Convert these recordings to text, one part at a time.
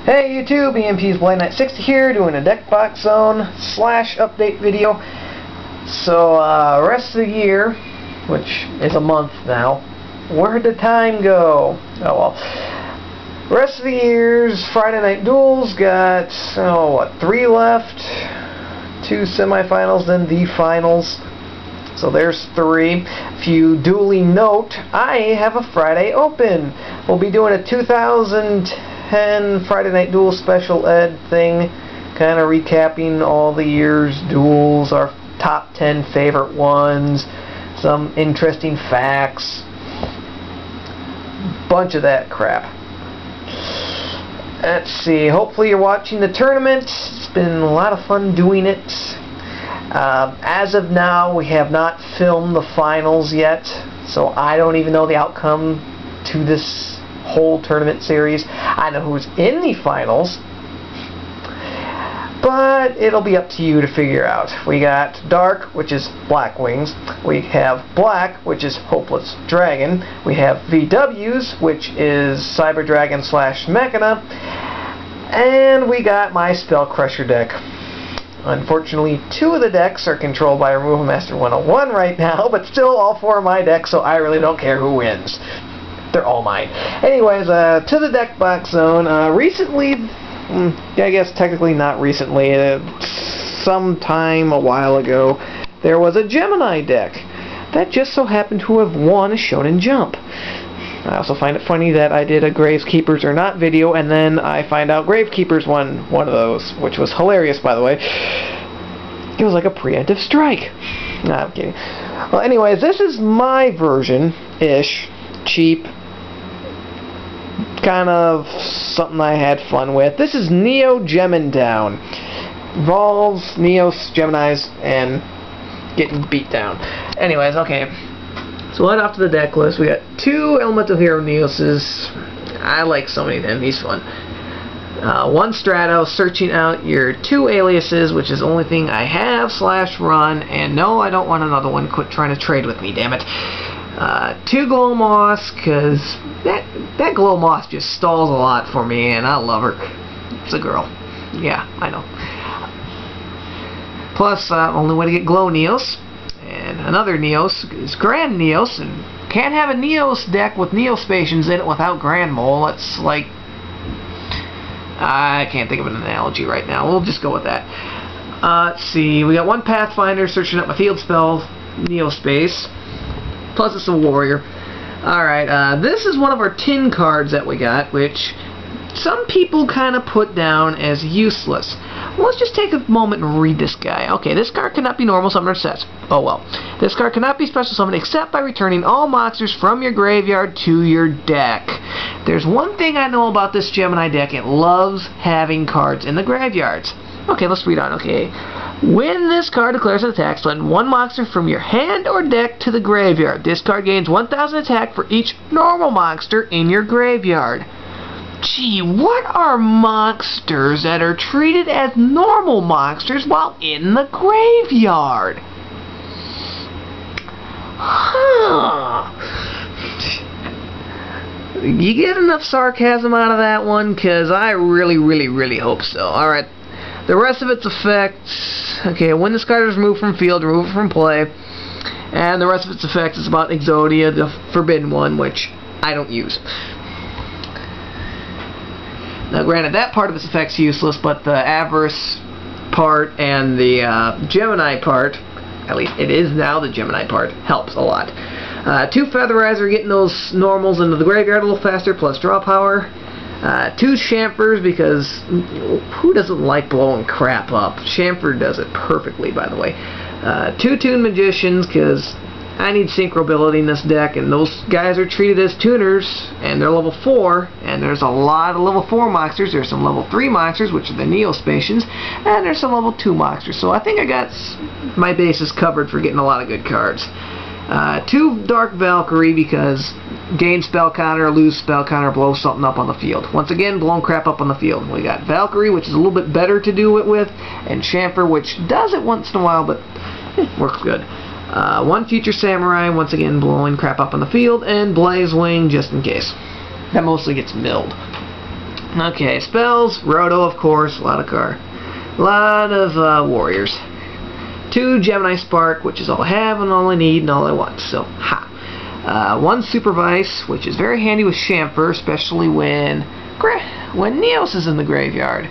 Hey YouTube, EMP's Blade960 here, doing a deck box zone / update video. So, rest of the year, which is a month now, where'd the time go? Oh well. Rest of the year's Friday Night Duels got, 3 left, 2 semifinals, then the finals. So there's 3. If you duly note, I have a Friday Open. We'll be doing a 2010 Friday Night Duel Special Ed thing, kind of recapping all the year's duels, our top 10 favorite ones, some interesting facts, bunch of that crap. Let's see, hopefully you're watching the tournament. It's been a lot of fun doing it. As of now, we have not filmed the finals yet, so I don't even know the outcome to this whole tournament series. I know who's in the finals, but it'll be up to you to figure out. We got Dark, which is Black Wings. We have Black, which is Hopeless Dragon. We have VWs, which is Cyber Dragon / Mechana. And we got my Spell Crusher deck. Unfortunately, 2 of the decks are controlled by Removal Master 101 right now, but still all 4 of my decks, so I really don't care who wins. They're all mine. Anyways, to the deck box zone. Recently, I guess technically not recently, sometime a while ago, there was a Gemini deck that just so happened to have won a Shonen Jump. I also find it funny that I did a Gravekeepers or Not video, and then I find out Gravekeepers won one of those, which was hilarious, by the way. It was like a preemptive strike. Nah, I'm kidding. Well, anyways, this is my version-ish, cheap, kind of something I had fun with. This is Neo Gemin-down. Involves Neos, Geminis, and getting beat down. Anyways, okay. So right off to the deck list, we got 2 Elemental Hero Neoses. I like so many of them, he's fun. 1 Strato, searching out your 2 aliases, which is the only thing I have / run, and no, I don't want another one. Quit trying to trade with me, damn it. 2 Glow Moss, because that Glow Moss just stalls a lot for me, and I love her. It's a girl. Yeah, I know. Plus, only way to get Glow Neos. And another Neos is Grand Neos, and can't have a Neos deck with Neospations in it without Grand Mole. It's like, I can't think of an analogy right now. We'll just go with that. Let's see, we got 1 Pathfinder, searching up my field spell, Neospace. Plus it's a warrior. Alright, this is one of our tin cards that we got, which some people kind of put down as useless. Well, let's just take a moment and read this guy. Okay, this card cannot be normal summoned or set. Oh well. This card cannot be special summoned except by returning all monsters from your graveyard to your deck. There's one thing I know about this Gemini deck. It loves having cards in the graveyards. Okay, let's read on. Okay. When this card declares an attack, send 1 monster from your hand or deck to the graveyard. This card gains 1,000 attack for each normal monster in your graveyard. Gee, what are monsters that are treated as normal monsters while in the graveyard? Huh. You get enough sarcasm out of that one? Because I really hope so. Alright. The rest of its effects, okay, when this card is removed from field, remove it from play. And the rest of its effects is about Exodia, the forbidden one, which I don't use. Now granted, that part of its effect's useless, but the Avarice part and the Gemini part, at least it is now the Gemini part, helps a lot. 2 Featherizer, getting those normals into the graveyard a little faster, plus draw power. 2 Chamfers, because who doesn't like blowing crap up? Chamfer does it perfectly, by the way. 2 Toon Magicians, because I need synchro ability in this deck, and those guys are treated as tuners, and they're level 4, and there's a lot of level 4 monsters. There's some level 3 monsters, which are the Neospations, and there's some level 2 monsters. So I think I got my bases covered for getting a lot of good cards. 2 Dark Valkyrie, because gain spell counter, lose spell counter, blow something up on the field. Once again, blowing crap up on the field. We got Valkyrie, which is a little bit better to do it with, and Chamfer, which does it once in a while, but works good. 1 Future Samurai, once again blowing crap up on the field, and Blaze Wing, just in case. That mostly gets milled. Okay, spells, Roto, of course, a lot of warriors. 2 Gemini Spark, which is all I have and all I need and all I want. So, ha. 1 Supervise, which is very handy with Chamfer, especially when Neos is in the graveyard.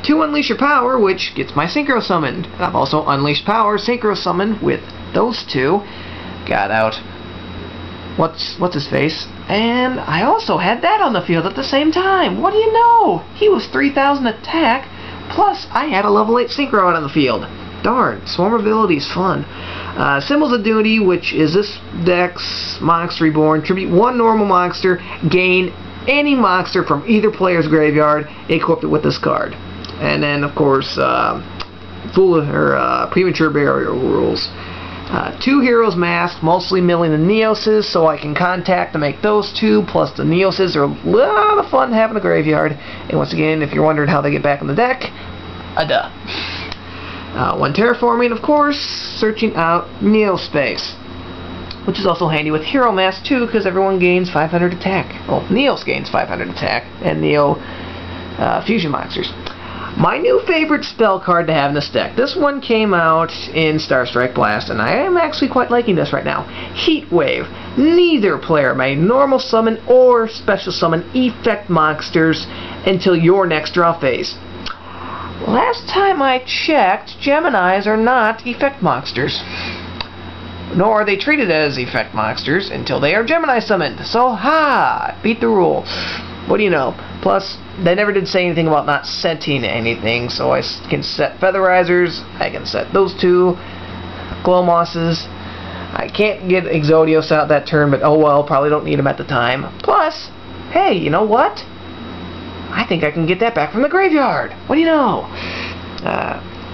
2 Unleash Your Power, which gets my Synchro summoned. And I've also Unleashed Power, Synchro summoned with those 2. Got out what's his face, and I also had that on the field at the same time. What do you know? He was 3,000 attack, plus I had a level 8 Synchro out on the field. Darn, Swarm ability is fun. Symbols of Duty, which is this deck's Monster Reborn. Tribute 1 normal monster, gain any monster from either player's graveyard, equip it with this card. And then, of course, Premature Burial Rules. 2 Heroes Mask, mostly milling the Neoses, so I can contact to make those 2, plus the Neoses are a lot of fun to have in the graveyard. And once again, if you're wondering how they get back in the deck, duh. 1 Terraforming, of course, searching out Neo Space, which is also handy with Hero Mask too, because everyone gains 500 attack. Well, Neos gains 500 attack, and Neo Fusion Monsters. My new favorite spell card to have in this deck. This one came out in Star Strike Blast, and I am actually quite liking this right now. Heat Wave. Neither player may normal summon or special summon effect monsters until your next draw phase. Last time I checked, Geminis are not effect monsters. Nor are they treated as effect monsters until they are Gemini summoned. So, ha! Beat the rule. What do you know? Plus, they never did say anything about not setting anything, so I can set Featherizers, I can set those 2 Glow Mosses. I can't get Exodios out that turn, but oh well, probably don't need them at the time. Plus, hey, you know what? I think I can get that back from the graveyard. What do you know?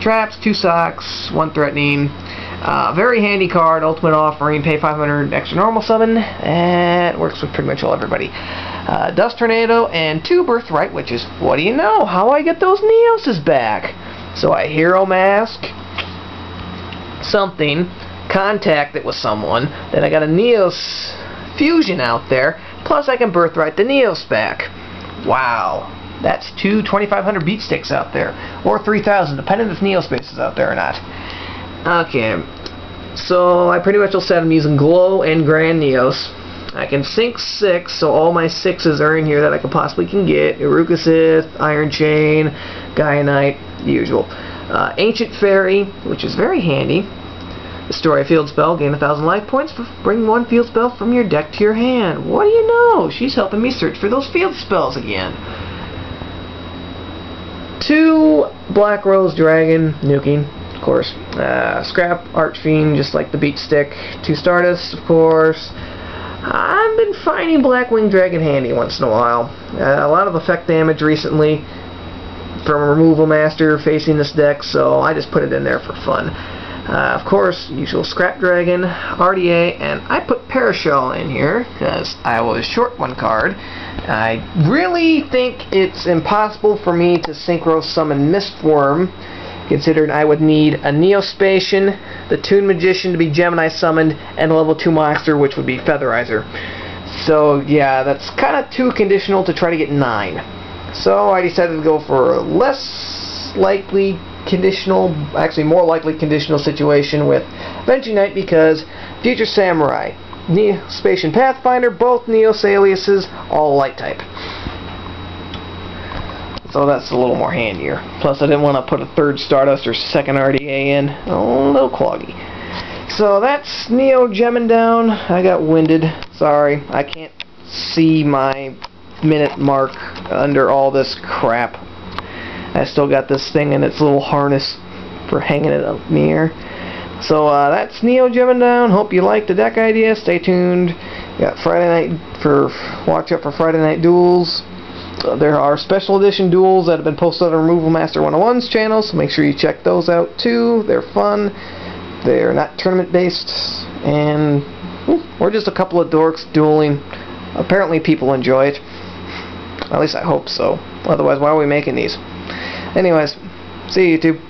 Traps, 2 Socks, 1 Threatening. Very handy card, Ultimate Offering, pay 500 extra normal summon, and it works with pretty much all everybody. Dust Tornado, and 2 Birthright, which is, what do you know, how I get those Neoses back. So I Hero Mask, something, contact it with someone, then I got a Neos Fusion out there, plus I can Birthright the Neos back. Wow. That's 2 2,500 beat sticks out there, or 3,000, depending if Neospace is out there or not. Okay, so I pretty much will set them using Glow and Grand Neos. I can sync 6, so all my 6s are in here that I can possibly get. Iruka Sith, Iron Chain, Gaia Knight, the usual. Ancient Fairy, which is very handy. Destroy a field spell, gain 1,000 life points, bring 1 field spell from your deck to your hand. What do you know? She's helping me search for those field spells again. 2 Black Rose Dragon, nuking, of course. Scrap Archfiend, just like the Beat Stick. 2 Stardust, of course. I've been finding Blackwing Dragon handy once in a while. A lot of effect damage recently from Removal Master facing this deck, so I just put it in there for fun. Of course, usual Scrap Dragon, RDA, and I put Parashell in here because I was short 1 card. I really think it's impossible for me to Synchro summon Mistworm, considering I would need a Neospatian, the Toon Magician to be Gemini summoned, and a level 2 monster, which would be Featherizer. So yeah, that's kind of too conditional to try to get 9. So I decided to go for a less likely conditional, actually more likely conditional situation with Avenging Knight, because Future Samurai, Neospatian Pathfinder, both Neos aliases, all light type. So that's a little more handier. Plus I didn't want to put a 3rd Stardust or 2nd RDA in. A little cloggy. So that's Neo Gemin-down. I got winded. Sorry. I can't see my minute mark under all this crap. I still got this thing in its little harness for hanging it up in the air. So that's Neo Gemin-down. Hope you like the deck idea. Stay tuned. Got Friday night watch out for Friday Night Duels. There are special edition duels that have been posted on Removal Master 101's channel, so make sure you check those out too. They're fun. They're not tournament based, and we're just a couple of dorks dueling. Apparently people enjoy it. At least I hope so. Otherwise, why are we making these? Anyways, see you YouTube.